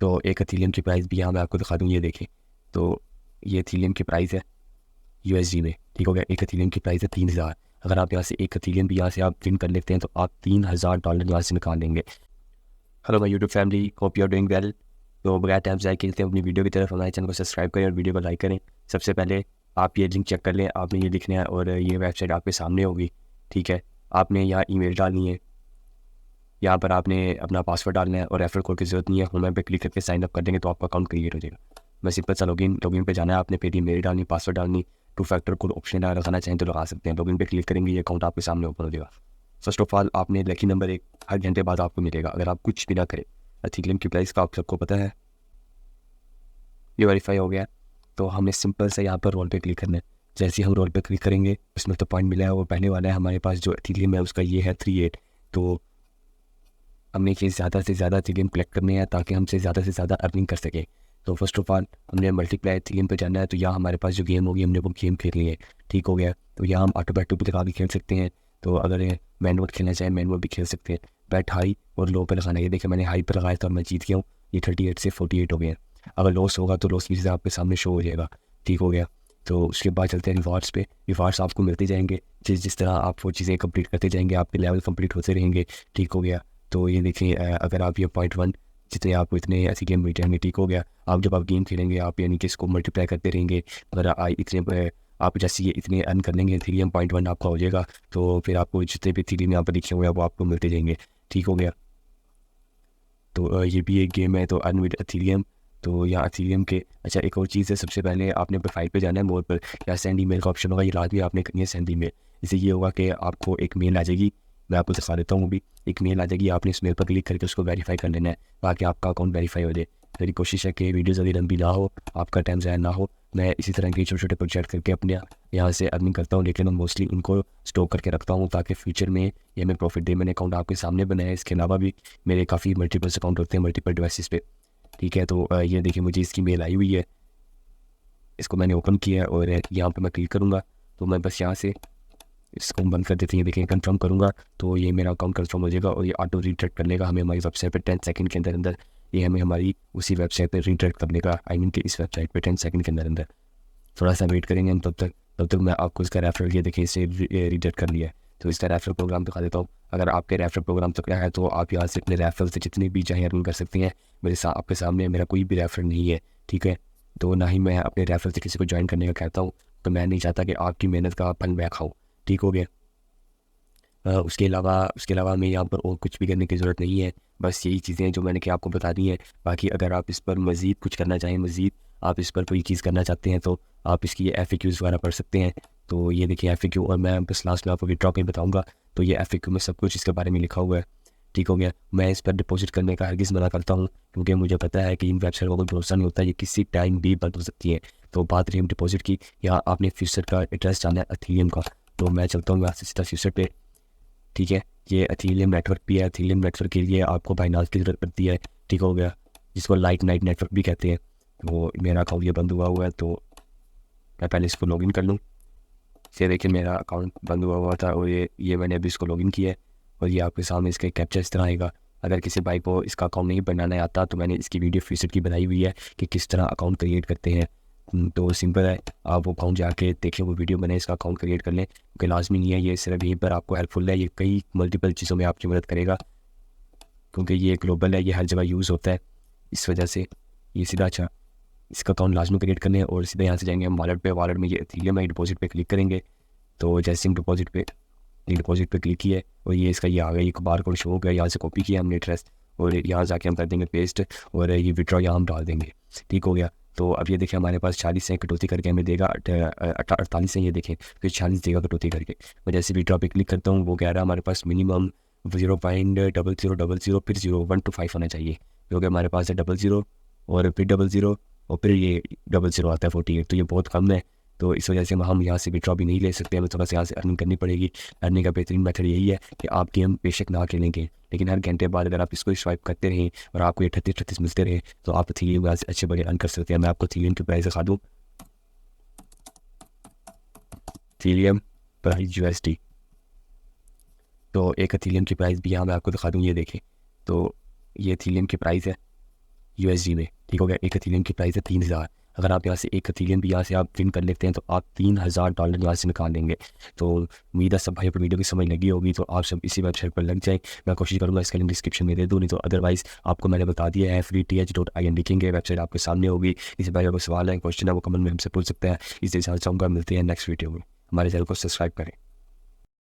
तो एक एथीरियम की प्राइस भी यहाँ मैं आपको दिखा दूँ, ये देखें। तो ये एथीरियम की प्राइस है यूएसडी में, ठीक हो गया। एक एथीरियम की प्राइस है 3000। अगर आप यहाँ से एक एथीरियम भी यहाँ से आप विन कर लेते हैं तो आप $3000 यहाँ से निकाल लेंगे। Hello my YouTube family, hope you are doing well. तो बगैर टाइम ज़ाया किए अपनी वीडियो की तरफ हमारे चैनल को सब्सक्राइब करें और वीडियो को लाइक करें। सबसे पहले आप ये लिंक चेक कर लें, आपने ये लिखना है और ये वेबसाइट आपके सामने होगी, ठीक है। आपने यहाँ ईमेल डालनी है, यहाँ पर आपने अपना पासवर्ड डालना है और रेफरल कोड की ज़रूरत नहीं है। होम पे क्लिक करके साइन अप कर देंगे तो आपका अकाउंट क्रिएट हो जाएगा। बस सिंपल सा लॉगिन पे जाना है आपने, फिर ईमेल डालनी, पासवर्ड डालनी, 2 फैक्टर कोड ऑप्शन लगाना चाहें तो लगा सकते हैं। लॉगिन पे क्लिक करेंगे, ये अकाउंट आपके सामने ओपन हो जाएगा। फर्स्ट ऑफ ऑल आपने लकी नंबर एक हर घंटे बाद आपको मिलेगा अगर आप कुछ भी ना करें। एथीरियम की प्राइस का आप सबको पता है, ये वेरीफाई हो गया। तो हमें सिंपल से यहाँ पर रोल पे क्लिक करना है। जैसे ही हम रोल पे क्लिक करेंगे उसमें तो पॉइंट मिला है वो पहले वाला है हमारे पास, जो एथीरियम है उसका ये है 38। तो हमने ये ज़्यादा से ज़्यादा एथीरियम कलेक्ट करने हैं ताकि हमसे ज़्यादा से ज़्यादा अर्निंग कर सकें। तो फर्स्ट ऑफ ऑल हमने मल्टीप्लाई एथीरियम पे जाना है। तो यहाँ हमारे पास जो गेम होगी हमने वो गेम खेल ली है, ठीक हो गया। तो यहाँ हम ऑटो बैटू भी लगा के खेल सकते हैं। तो अगर मैन मोड खेलना चाहें मैन मोड भी खेल सकते हैं। बैट हाई और लो पे लगाना है, ये देखिए मैंने हाई पर लगाया था और मैं जीत गया हूँ। ये 38 से 48 हो गया। अगर लॉस होगा तो लॉस की चीज़ें आपके सामने शो हो जाएगा, ठीक हो गया। तो उसके बाद चलते हैं रिवार्ड्स पे। रिवार्ड्स आपको मिलते जाएंगे जिस जिस तरह आप वो चीज़ें कंप्लीट करते जाएंगे, आपके लेवल कंप्लीट होते रहेंगे, ठीक हो गया। तो ये देखिए अगर आप ये .1 जितने आपको इतने ऐसी गेम मिल जाएंगे, ठीक हो गया। आप जब आप गेम खेलेंगे आप यानी कि इसको मल्टीप्लाई करते रहेंगे। अगर इतने आप जैसे ये इतने अर्न कर लेंगे एथीरियम .1 आपका हो जाएगा, तो फिर आपको जितने भी एथीरियम यहाँ पर लिखे हुए हैं वो आपको मिलते जाएंगे, ठीक हो गया। तो ये भी एक गेम है, तो अर्न विद एथीरियम। तो यहाँ एथीरियम के अच्छा एक और चीज़ है, सबसे पहले आपने प्रोफाइल पे जाना है, मोर पर या सेंड ईमेल का ऑप्शन होगा, ये लाजमी आपने करनी है सेंड ईमेल। इससे ये होगा कि आपको एक मेल आ जाएगी, मैं आपको दिखा देता हूँ। अभी एक मेल आ जाएगी, आपने इस मेल पर क्लिक करके उसको वेरीफाई कर लेना है ताकि आपका अकाउंट वेरीफाई हो जाए। मेरी कोशिश है कि वीडियो ज़्यादा लंबी ना हो, आपका टाइम ज़ाया ना हो। मैं इसी तरह के छोटे छोटे प्रोजेक्ट करके अपने यहाँ से अर्निंग करता हूँ, लेकिन मैं मोस्टली इनको स्टोर करके रखता हूँ ताकि फ्यूचर में ये हमें प्रॉफिट दे। मैंने अकाउंट आपके सामने बनाया है, इसके अलावा भी मेरे काफ़ी मल्टीपल्स अकाउंट होते हैं मल्टीपल डिवाइसेस पे, ठीक है। तो ये देखिए मुझे इसकी मेल आई हुई है, इसको मैंने ओपन किया है और यहाँ पे मैं क्लिक करूँगा तो मैं बस यहाँ से इसको बंद कर देते हैं। देखिए कंफर्म करूँगा तो ये मेरा अकाउंट कंफर्म हो जाएगा और ये ऑटो रीडायरेक्ट कर लेगा हमें हमारी वेबसाइट पे 10 सेकंड के अंदर अंदर। ये हमें हमारी उसी वेबसाइट पे रीडायरेक्ट करने का, आई मीन कि इस वेबसाइट पे 10 सेकंड के अंदर अंदर। थोड़ा सा वेट करेंगे हम तब तक मैं आपको इसका रेफरल, ये देखिए इसे रीडायरेक्ट कर लिया है। तो इसका रेफरल प्रोग्राम दिखा देता हूँ। अगर आपके रेफरल प्रोग्राम तक है तो आप यहाँ से अपने रेफरल से जितनी भी चाहे अर्न कर सकते हैं। आपके सामने मेरा कोई भी रेफरल नहीं है, ठीक है। तो ना ही मैं अपने रेफरल से किसी को ज्वाइन करने का कहता हूँ। तो मैं नहीं चाहता कि आपकी मेहनत का फल मैं खाऊँ, ठीक हो गया। उसके अलावा हमें यहाँ पर और कुछ भी करने की ज़रूरत नहीं है, बस यही चीज़ें हैं जो मैंने कि आपको बता दी हैं। बाकी अगर आप इस पर मज़ीद कुछ करना चाहें, मज़ीद आप इस पर कोई चीज़ करना चाहते हैं तो आप इसकी FAQs वगैरह पढ़ सकते हैं। तो ये देखिए FAQ, और मैं बस लास्ट में आपको विड्रॉ पे बताऊँगा। तो ये FAQ में सब कुछ इसके बारे में लिखा हुआ है, ठीक हो गया। मैं इस पर डिपॉजिट करने का हरगिज़ मना करता हूँ क्योंकि मुझे पता है कि इन वेबसाइट का कोई भरोसा नहीं होता, ये किसी टाइम भी बंद हो सकती है। तो बात रही हम डिपॉजिट की, यहाँ आपने फ्यूचर का एड्रेस जाना है एथीरियम का। तो मैं चलता हूँ यहाँ से सीधा फ्यूचर पे, ठीक है। ये एथीरियम नेटवर्क भी है, एथीरियम नेटवर्क के लिए आपको बाइनांस की ज़रूरत पड़ती है, ठीक हो गया, जिसको लाइट नाइट नेटवर्क भी कहते हैं। तो मेरा अकाउंट ये बंद हुआ है तो मैं पहले इसको लॉगिन कर लूँ। ये देखिए मेरा अकाउंट बंद हुआ था और ये मैंने अभी इसको लॉगिन किया है और ये आपके सामने इसका कैप्चर इस तरह आएगा। अगर किसी भाई को इसका अकाउंट नहीं बनाना आता तो मैंने इसकी वीडियो फीचर की बनाई हुई है कि किस तरह अकाउंट क्रिएट करते हैं। तो सिंपल है, आप वो अकाउंट जाके देखें, वो वीडियो बने, इसका अकाउंट क्रिएट कर लें क्योंकि लाजमी नहीं है, ये सिर्फ यहीं पर आपको हेल्पफुल है। ये कई मल्टीपल चीज़ों में आपकी मदद करेगा क्योंकि ये ग्लोबल है, ये हर जगह यूज़ होता है, इस वजह से ये सीधा अच्छा इसका अकाउंट लाजमी क्रिएट करने है। और सीधा यहाँ से जाएंगे हम वॉलेट पे, वॉलेट में ये एथीरियम है, डिपॉजिट पे क्लिक करेंगे। तो जैसे हम डिपॉजिट पे क्लिक किया और ये इसका ये आ गया, ये बार कोड शो हो गया, यहाँ से कॉपी किया हमने एड्रेस और यहाँ जाके हम कर देंगे पेस्ट और ये विड्रॉ यहाँ हम डाल देंगे, ठीक हो गया। तो अब ये देखें हमारे पास 40 से कटौती करके हमें देगा 48 से, ये देखें फिर 40 देगा कटौती करके। मैं जैसे विड्रॉ पे क्लिक करता हूँ वो कह रहा है हमारे पास मिनिमम 0.0000 फिर 0 1 to 5 होना चाहिए, क्योंकि हमारे पास है 00 और फिर 00 और फिर ये 00 आता है 48, तो ये बहुत कम है। तो इस वजह से हम यहाँ से विड्रॉ भी नहीं ले सकते, हमें थोड़ा सा यहाँ से अर्निंग करनी पड़ेगी। अर्निंग का बेहतरीन मेथड यही है कि आप गेम बेशक ना खेलेंगे लेकिन हर घंटे बाद अगर आप इसको स्वाइप करते रहें और आपको ये 38 मिलते रहे तो आप एथीरियम यहाँ से अच्छे बड़े अर्न कर सकते हैं। मैं आपको एथीरियम की प्राइस दिखा दूँ, एथीरियम प्राइस USD। तो एक एथीरियम की प्राइस भी यहाँ मैं आपको दिखा दूँ, ये देखें। तो ये एथीरियम की प्राइस है USD में, ठीक हो गया। एक इथेरियम की प्राइस है 3000। अगर आप यहाँ से एक इथेरियम भी यहाँ से आप विन कर लेते हैं तो आप $3000 यहाँ से निकाल लेंगे। तो उम्मीद है सब भाई को वीडियो की समझ लगी होगी, तो आप सब इसी वेबसाइट पर लग जाएँ। मैं कोशिश करूँगा इसका लिंक डिस्क्रिप्शन में दे दूँ, नहीं तो अदरवाइज़ आपको मैंने बता दिया है freeth.in लिखेंगे, वेबसाइट आपके सामने होगी। इस भाई अगर सवाल है, क्वेश्चन है, वो कमेंट में हमसे पूछ सकते हैं। इस तरह से चाहूँगा मिलते हैं नेक्स्ट वीडियो में। हमारे चैनल को सब्सक्राइब करें।